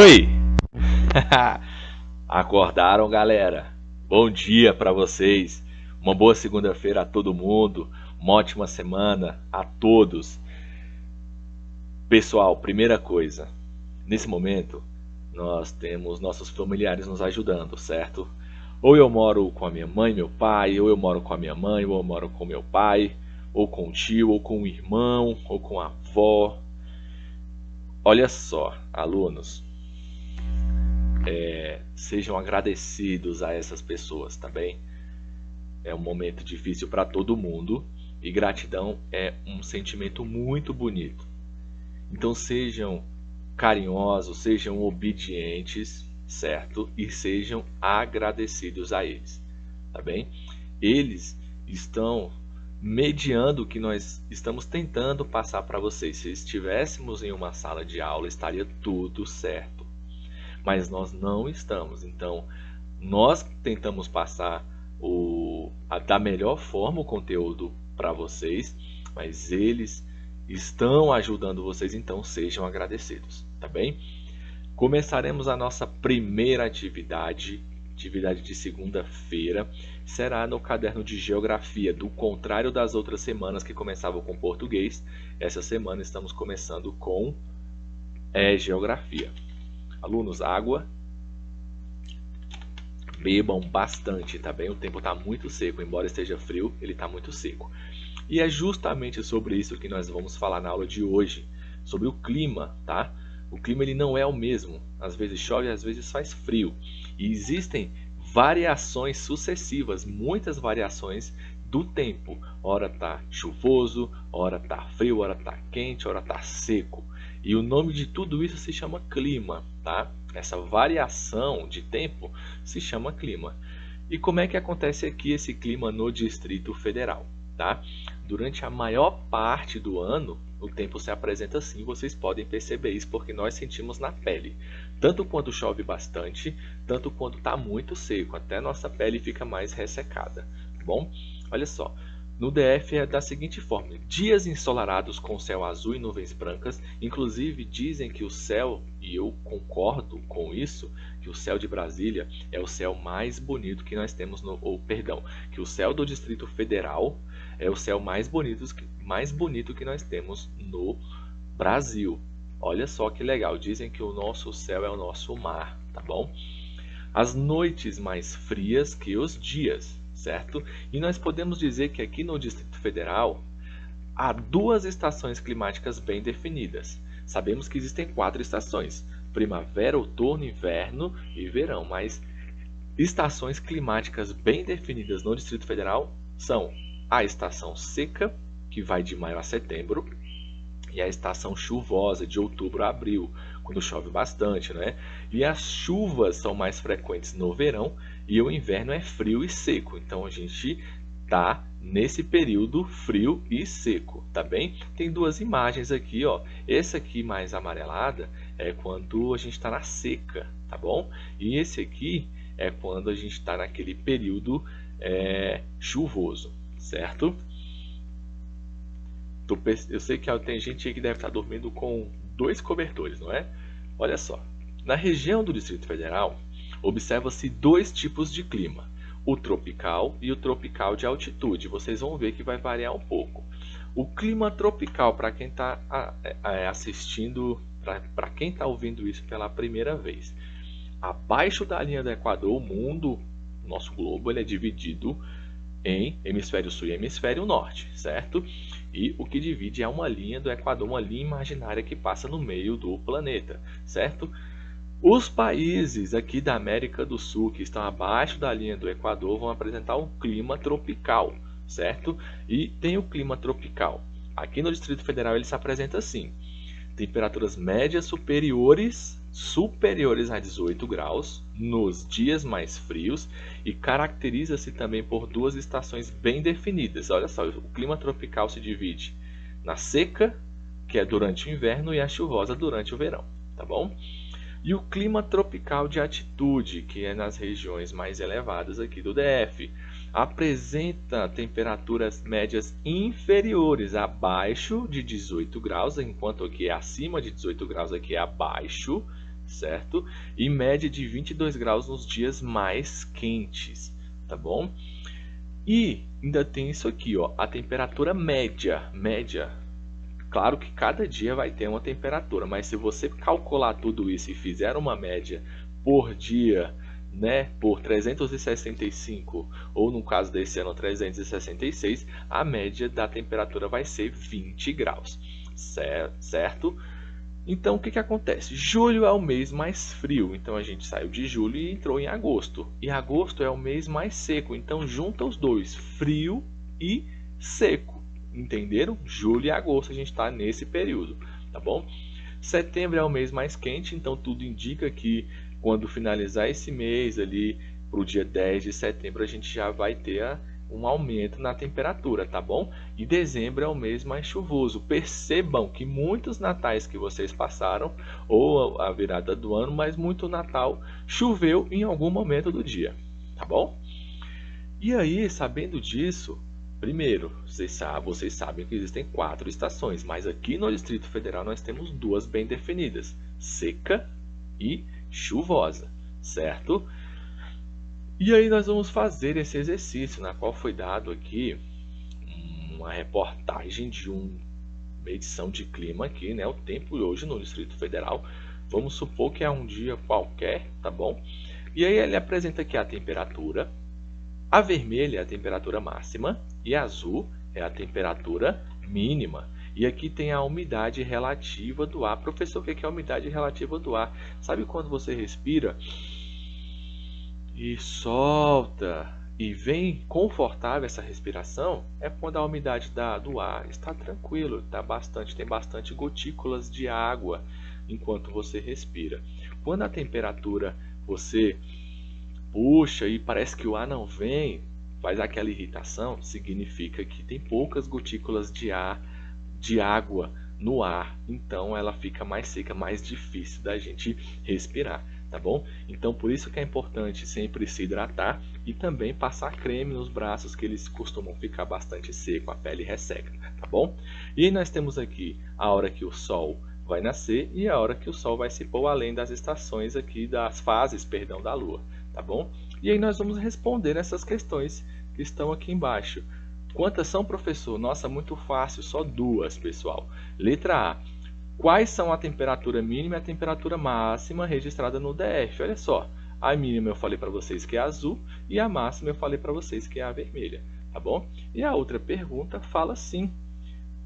Oi! Acordaram, galera? Bom dia para vocês. Uma boa segunda-feira a todo mundo. Uma ótima semana a todos. Pessoal, primeira coisa. Nesse momento, nós temos nossos familiares nos ajudando, certo? Ou eu moro com a minha mãe e meu pai, ou eu moro com a minha mãe, ou eu moro com meu pai, ou com o tio, ou com o irmão, ou com a avó. Olha só, alunos. Sejam agradecidos a essas pessoas, tá bem? É um momento difícil para todo mundo e gratidão é um sentimento muito bonito. Então sejam carinhosos, sejam obedientes, certo? E sejam agradecidos a eles, tá bem? Eles estão mediando o que nós estamos tentando passar para vocês. Se estivéssemos em uma sala de aula, estaria tudo certo. Mas nós não estamos, então nós tentamos passar da melhor forma o conteúdo para vocês, mas eles estão ajudando vocês, então sejam agradecidos, tá bem? Começaremos a nossa primeira atividade de segunda-feira, será no caderno de geografia, do contrário das outras semanas que começavam com português. Essa semana estamos começando com geografia. Alunos, água, bebam bastante, tá bem? O tempo está muito seco, embora esteja frio, ele está muito seco. E é justamente sobre isso que nós vamos falar na aula de hoje, sobre o clima, tá? O clima ele não é o mesmo, às vezes chove, às vezes faz frio. E existem variações sucessivas, muitas variações do tempo. Ora tá chuvoso, ora tá frio, ora tá quente, ora tá seco. E o nome de tudo isso se chama clima, tá? Essa variação de tempo se chama clima. E como é que acontece aqui esse clima no Distrito Federal, tá? Durante a maior parte do ano, o tempo se apresenta assim, vocês podem perceber isso porque nós sentimos na pele. Tanto quando chove bastante, tanto quando está muito seco, até nossa pele fica mais ressecada, tá bom? Olha só. No DF é da seguinte forma: dias ensolarados com céu azul e nuvens brancas. Inclusive dizem que o céu, e eu concordo com isso, que o céu de Brasília é o céu mais bonito que nós temos que o céu do Distrito Federal é o céu mais bonito que nós temos no Brasil. Olha só que legal, dizem que o nosso céu é o nosso mar, tá bom? As noites mais frias que os dias, certo? E nós podemos dizer que aqui no Distrito Federal há duas estações climáticas bem definidas. Sabemos que existem 4 estações: primavera, outono, inverno e verão. Mas estações climáticas bem definidas no Distrito Federal são a estação seca, que vai de maio a setembro, e a estação chuvosa, de outubro a abril, quando chove bastante, né? E as chuvas são mais frequentes no verão e o inverno é frio e seco. Então a gente tá nesse período frio e seco, tá bem? Tem duas imagens aqui, ó. Essa aqui mais amarelada é quando a gente está na seca, tá bom? E esse aqui é quando a gente está naquele período chuvoso, certo? Eu sei que tem gente aí que deve estar dormindo com 2 cobertores, não é? Olha só, na região do Distrito Federal, observa-se 2 tipos de clima, o tropical e o tropical de altitude. Vocês vão ver que vai variar um pouco. O clima tropical, para quem está assistindo, para quem está ouvindo isso pela primeira vez, abaixo da linha do Equador, o mundo, nosso globo, ele é dividido em hemisfério sul e hemisfério norte, certo? E o que divide é uma linha do Equador, uma linha imaginária que passa no meio do planeta, certo? Os países aqui da América do Sul que estão abaixo da linha do Equador vão apresentar um clima tropical, certo? E tem o clima tropical. Aqui no Distrito Federal ele se apresenta assim: temperaturas médias superiores a 18 graus nos dias mais frios, e caracteriza-se também por 2 estações bem definidas. Olha só, o clima tropical se divide na seca, que é durante o inverno, e a chuvosa durante o verão, tá bom? E o clima tropical de altitude, que é nas regiões mais elevadas aqui do DF, apresenta temperaturas médias inferiores, abaixo de 18 graus, enquanto aqui é acima de 18 graus, aqui é abaixo, certo? E média de 22 graus nos dias mais quentes, tá bom? E ainda tem isso aqui, ó, a temperatura média. Claro que cada dia vai ter uma temperatura, mas se você calcular tudo isso e fizer uma média por dia, né, por 365, ou no caso desse ano 366, a média da temperatura vai ser 20 graus, certo? Então o que que acontece? Julho é o mês mais frio, então a gente saiu de julho e entrou em agosto. E agosto é o mês mais seco, então junta os dois, frio e seco. Entenderam? Julho e agosto a gente está nesse período, tá bom? Setembro é o mês mais quente, então tudo indica que quando finalizar esse mês ali, para o dia 10 de setembro, a gente já vai ter um aumento na temperatura, tá bom? E dezembro é o mês mais chuvoso. Percebam que muitos natais que vocês passaram, ou a virada do ano, mas muito Natal, choveu em algum momento do dia, tá bom? E aí, sabendo disso, primeiro, vocês sabem que existem 4 estações, mas aqui no Distrito Federal nós temos 2 bem definidas, seca e chuvosa, certo? E aí nós vamos fazer esse exercício, na qual foi dado aqui uma reportagem de uma medição de clima aqui, né? O tempo hoje no Distrito Federal. Vamos supor que é um dia qualquer, tá bom? E aí ele apresenta aqui a temperatura. A vermelha é a temperatura máxima e a azul é a temperatura mínima. E aqui tem a umidade relativa do ar. Professor, o que é a umidade relativa do ar? Sabe quando você respira e solta e vem confortável essa respiração? É quando a umidade do ar está tranquilo, tem bastante gotículas de água enquanto você respira. Quando a temperatura você puxa e parece que o ar não vem, faz aquela irritação, significa que tem poucas gotículas de água no ar, então ela fica mais seca, mais difícil da gente respirar, tá bom? Então por isso que é importante sempre se hidratar e também passar creme nos braços, que eles costumam ficar bastante seco, a pele resseca, tá bom? E aí nós temos aqui a hora que o sol vai nascer e a hora que o sol vai se pôr, além das estações aqui, das fases, perdão, da lua, tá bom? E aí nós vamos responder essas questões que estão aqui embaixo. Quantas são, professor? Nossa, muito fácil, só 2, pessoal. Letra A. Quais são a temperatura mínima e a temperatura máxima registrada no DF? Olha só, a mínima eu falei para vocês que é azul e a máxima eu falei para vocês que é a vermelha, tá bom? E a outra pergunta fala assim: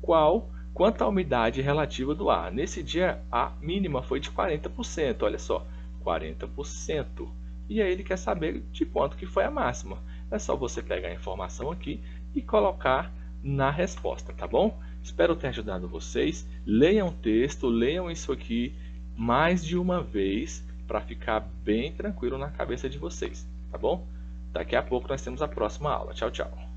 quanto a umidade relativa do ar? Nesse dia a mínima foi de 40%, olha só, 40%. E aí ele quer saber de quanto que foi a máxima. É só você pegar a informação aqui e colocar na resposta, tá bom? Espero ter ajudado vocês. Leiam o texto, leiam isso aqui mais de uma vez para ficar bem tranquilo na cabeça de vocês, tá bom? Daqui a pouco nós temos a próxima aula. Tchau, tchau.